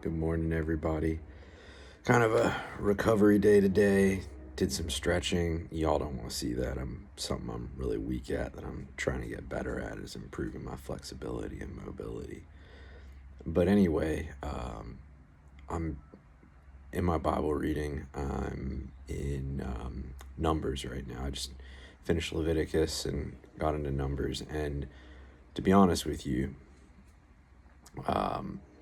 Good morning, everybody. Kind of a recovery day today. Did some stretching. Y'all don't want to see that. Something I'm really weak at that I'm trying to get better at is improving my flexibility and mobility. But anyway, I'm in my Bible reading. I'm in Numbers right now. I just finished Leviticus and got into Numbers. And to be honest with you,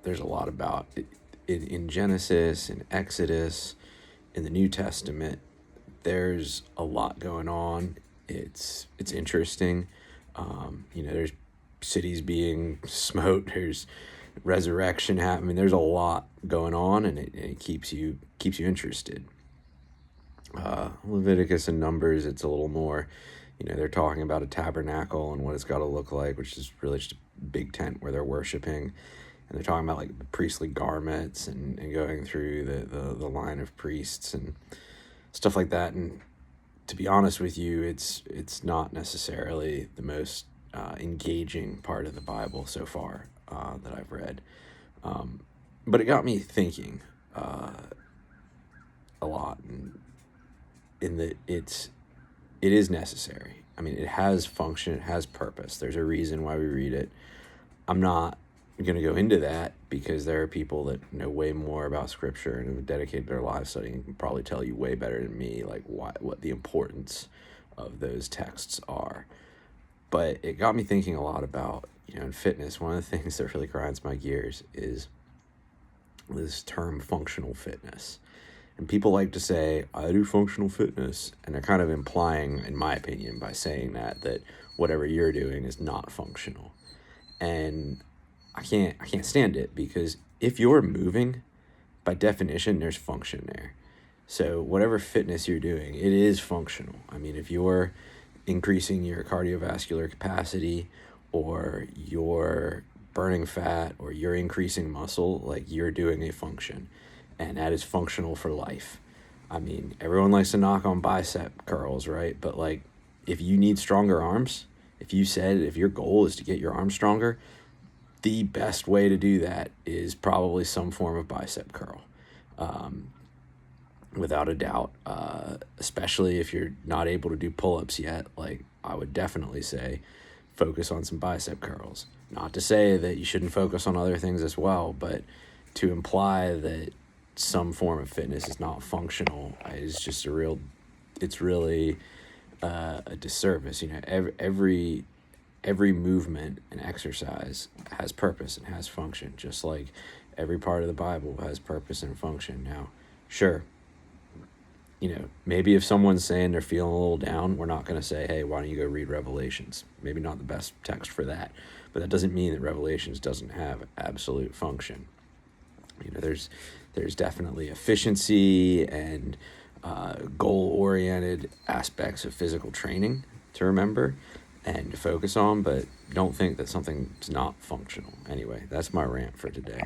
there's a lot about it in Genesis, in Exodus, in the New Testament. There's a lot going on. It's interesting. There's cities being smote. There's resurrection happening. There's a lot going on, and it keeps you interested. Leviticus and Numbers, it's a little more. They're talking about a tabernacle and what it's got to look like, which is really just a big tent where they're worshiping. And they're talking about like the priestly garments and going through the line of priests and stuff like that. And to be honest with you, it's not necessarily the most engaging part of the Bible so far that I've read. But it got me thinking a lot, and in that it is necessary. I mean, it has function, it has purpose. There's a reason why we read it. I'm not going to go into that because there are people that know way more about Scripture and have dedicated their lives studying and can probably tell you way better than me, like what the importance of those texts are. But it got me thinking a lot about, in fitness, one of the things that really grinds my gears is this term functional fitness. And people like to say, I do functional fitness. And they're kind of implying, in my opinion, by saying that whatever you're doing is not functional. And I can't stand it, because if you're moving, by definition, there's function there. So whatever fitness you're doing, it is functional. I mean, if you're increasing your cardiovascular capacity, or you're burning fat, or you're increasing muscle, like, you're doing a function. And that is functional for life. I mean, everyone likes to knock on bicep curls, right? But like, if you need stronger arms, if your goal is to get your arms stronger, the best way to do that is probably some form of bicep curl, without a doubt, especially if you're not able to do pull-ups yet. Like, I would definitely say focus on some bicep curls. Not to say that you shouldn't focus on other things as well, but to imply that some form of fitness is not functional is just it's really a disservice. Every movement and exercise has purpose and has function, just like every part of the Bible has purpose and function. Now, sure, maybe if someone's saying they're feeling a little down, we're not going to say, hey, why don't you go read Revelations? Maybe not the best text for that, but that doesn't mean that Revelations doesn't have absolute function. There's definitely efficiency and goal-oriented aspects of physical training to remember and to focus on, but don't think that something's not functional. Anyway, that's my rant for today.